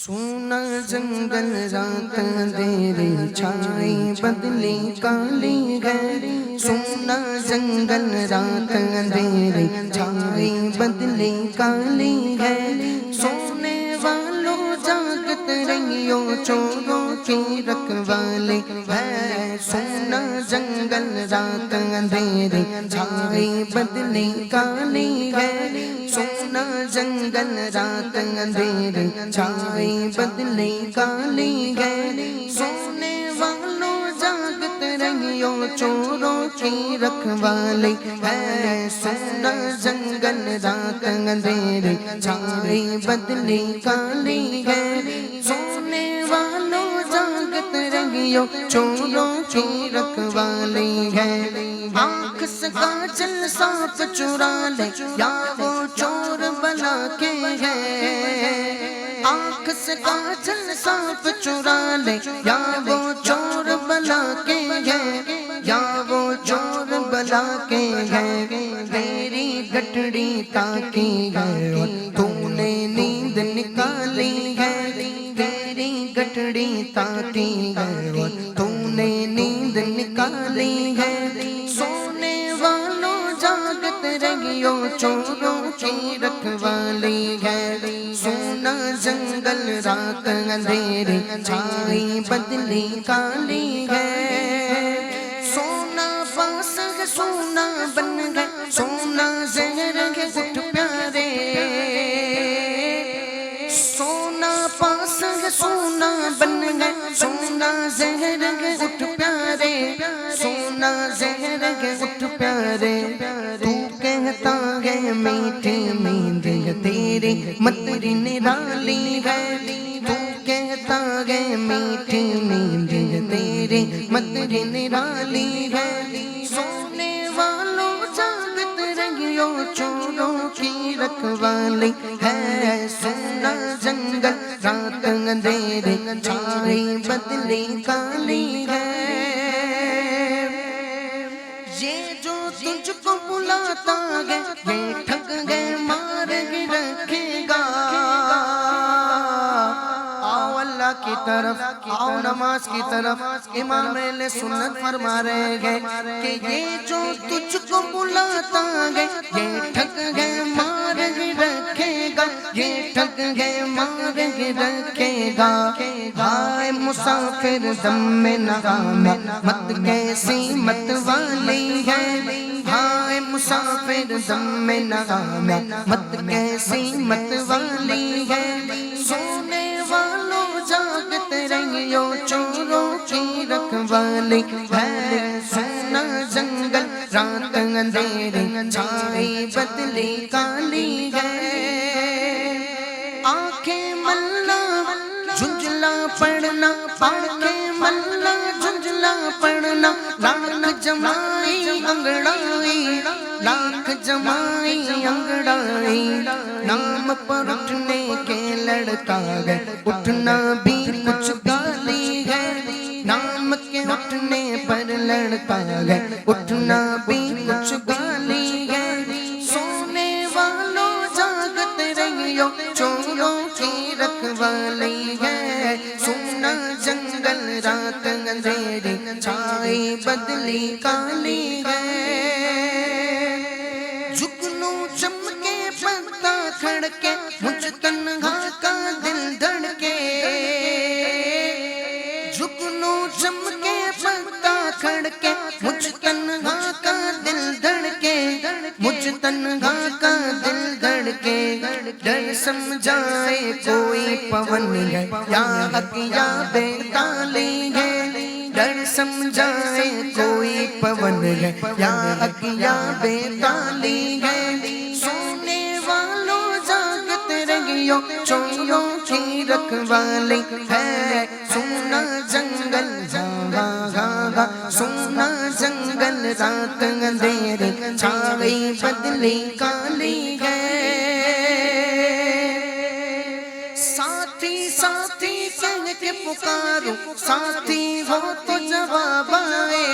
سونا جنگل رات اندھیرے چھائی بدلی کالی ہے، سونا جنگل رات اندھیرے چھائی بدلی کالی ہے، سونے والوں جاگت رہیو چوروں کی رکھوالی ہے، سونا جنگل رات اندھیرے چھائی بدلی کالی ہے، سونا جنگل رات اندھیرے چھائی بدلی کالی ہے، سونے والوں جاگت رہیو چوروں کی رکھوالی ہے، سونا جنگل رات اندھیرے چھائی بدلی کالی ہے، سونے والوں جاگت رہیو چوروں کی رکھوالی ہے، آنکھ سے کاجل سانپ چرا لے یا وہ چور بلا کے ہے، آنکھ سے کاجل سانپ چرا لے یا وہ چور بلا کے ہے، یا وہ چور بلا کے ہے، تیری گٹڑی تاکی ہے اور تو نے نیند نکالی ہے، تیری گٹڑی تاکی ہے اور تو نے نیند نکالی ہے، سونے والوں جاگت رہیو چوروں کی رکھوالی ہے، سونا جنگل رات اندھیرے چھائی بدلی کالی ہے، سونا باس ہے سونا بن گئے، سونا زہر ہے اٹھ پیارے، سونا پاس ہے سونا بن گئے، سونا زہر ہے اٹھ پیارے، سونا زہر ہے اٹھ پیارے، تو کہتا ہے میٹھی نیند ہے تیری متری نرالی ہے، تو کہتا ہے میٹھی نیند ہے تیری متری نرالی ہے، سونے والوں جاگت رہیو چوروں کی رکھوالی ہے، سونا جنگل رات اندھیرے چھائی بدلی کالی ہے، یہ جو تجھ کو بلاتا ہے یہ ٹھگ گئے مار کے رکھے گا، آؤ اللہ کی طرف، آؤ نماز کی طرف، امام اہل سنت فرما رہے ہیں کہ یہ جو تجھ کو بلاتا ہے یہ ٹھگ گئے مار کے رکھے گا، یہ ٹھگ گئے مار کے رکھے گا، ہائے مسافر دم میں نغمہ مت کیسی مت والی ہے، ہائے مسافر دم میں نغمہ مت کیسی مت والی ہے، سونے والوں جاگت رہیو چوروں کی رکھوالی ہے، سونا جنگل رات اندھیرے چھائی بدلی کالی ہے، آنکھیں ملا جھنجھلا پڑنا، آنکھیں ملا جھنجھلا پڑنا، لاکھ جمائی انگڑائی، لاکھ جمائی انگڑائی، نام پر اٹھنے کے لڑکا ہے اٹھنا بھی کچھ گالی ہے، نام کے اٹھنے پر لڑکا ہے اٹھنا بھی کچھ گالی ہے، سونے والوں جاگت رہیو چوروں کی رکھوالی ہے، سونا جنگل رات اندھیرے چھائی بدلی کالی ہے، جگنوں چمکے پتا کھڑکے مجھ تنہا کا دل دھڑکے، جگنوں چمکے پتا کھڑکے مجھ تنہا کا دل دھڑکے، مجھ تنہا کا دل دھڑکے، ڈر سمجھائے کوئی پون ہے یا حق یا بیتالی ہے، ڈر سمجھائے کوئی پون ہے یا حق یا بیتالی ہے، سونے والوں جاگت رہیو چوروں کی رکھوالی ہے، سونا جنگل سونا جنگل رات اندھیرے چھائی بدلی کالی ہے، ساتھی ساتھی کہہ کے پکارو ساتھی ہو تو جواب آئے،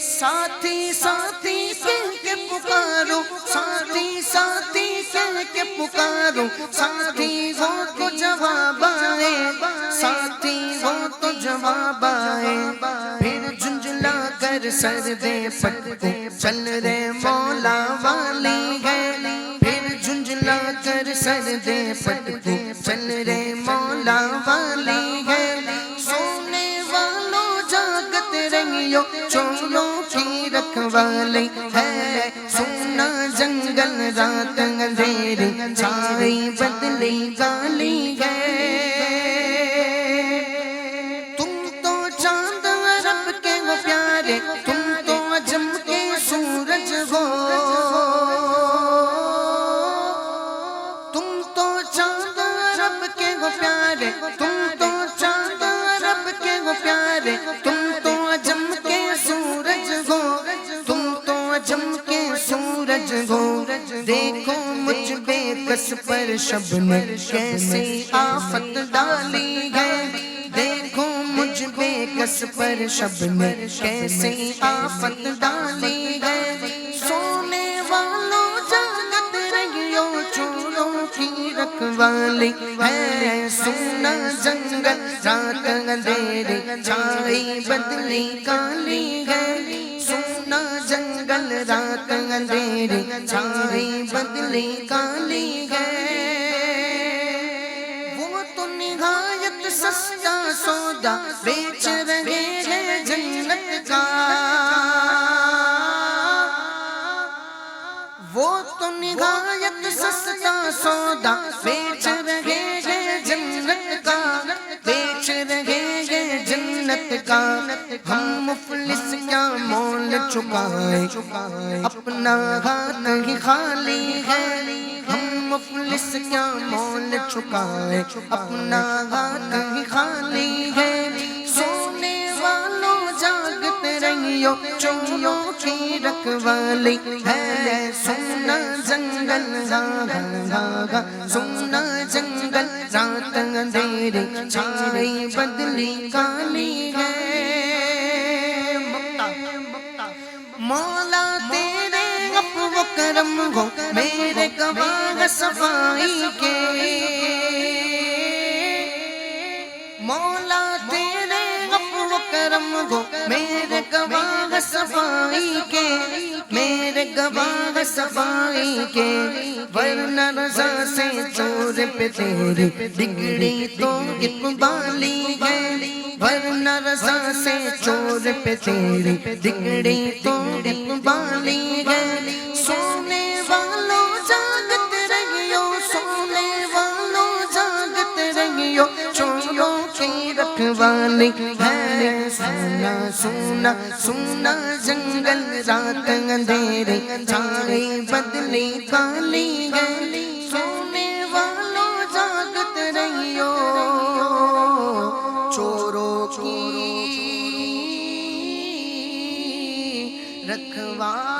ساتھی ساتھی کہہ کے پکارو، ساتھی ساتھی کہہ کے پکارو، ساتھی وہ تو جواب آئے، ساتھی وہ تو جواب آئے، پھر جھنجھلا کر سر دے پٹ کو چل رے مولا والی ہے، پھر جھنجھلا کر سر دے پٹ کو چل رے مولا والی ہے، سونے والوں جاگت رہیو چوروں کی رکھوالی ہے، سونا جنگل رات اندھیری چھائی بدلی کالی ہے، تم تو چاند عرب کے ہو پیارے، تم تو عجم کے سورج ہو، تم تو چاند عرب کے ہو پیارے، تم تو چاند عرب کے ہو پیارے، تم تو عجم کے سورج ہو، تم تو عجم کے سورج ہو، دیکھو مجھ بے کس پر شب نے کیسے آفت ڈالی ہے، دیکھو مجھ بے کس پر شب نے کیسے آفت ڈالی ہے، سونے والوں جاگت رہیو چوروں کی رکھوالی ہے، سونا جنگل رات اندھیری چھائی بدلی کالی ہے، سونا جنگل رات اندھیری چھائی بدلی کالی ہے، وہ تو نہایت سستا سودا بیچ رہے ہیں جنت کا، وہ تو نہایت سستا سودا بیچ رہے ہیں جنت کا، بیچ رہے ہیں جنت کا، ہم مفلس کیا مول چکائے، اپنا ہاتھ ہی خالی ہے، ہم مفلس کیا مول چکائے، اپنا ہاتھ ہی خالی ہے، سونے والوں جاگت رہیو چوروں کی رکھوالی ہے، سونا جنگل سونا جنگل رات اندھیری چھائی بدلی کالی ہے، مولا تیرے عفو و کرم ہو میرے گواہ صفائی کے، مولا تیرے عفو و کرم ہو میرے گواہ صفائی کے، میرے گواہ صفائی کے، ورنہ رضا سے چور پہ تیری بگڑی تو اقبالی ہے، ورنہ رضا سے چور پہ تیری بگڑی تو اقبالی ہے، سونے والوں جاگت رہیو، سونے والوں جاگت رہیو چوروں کی رکھوالی ہے، سونا سونا سونا جنگل رات اندھیری چھائی بدلی کالی ہے، سونے والوں جاگت رہیو چوروں کی رکھوالی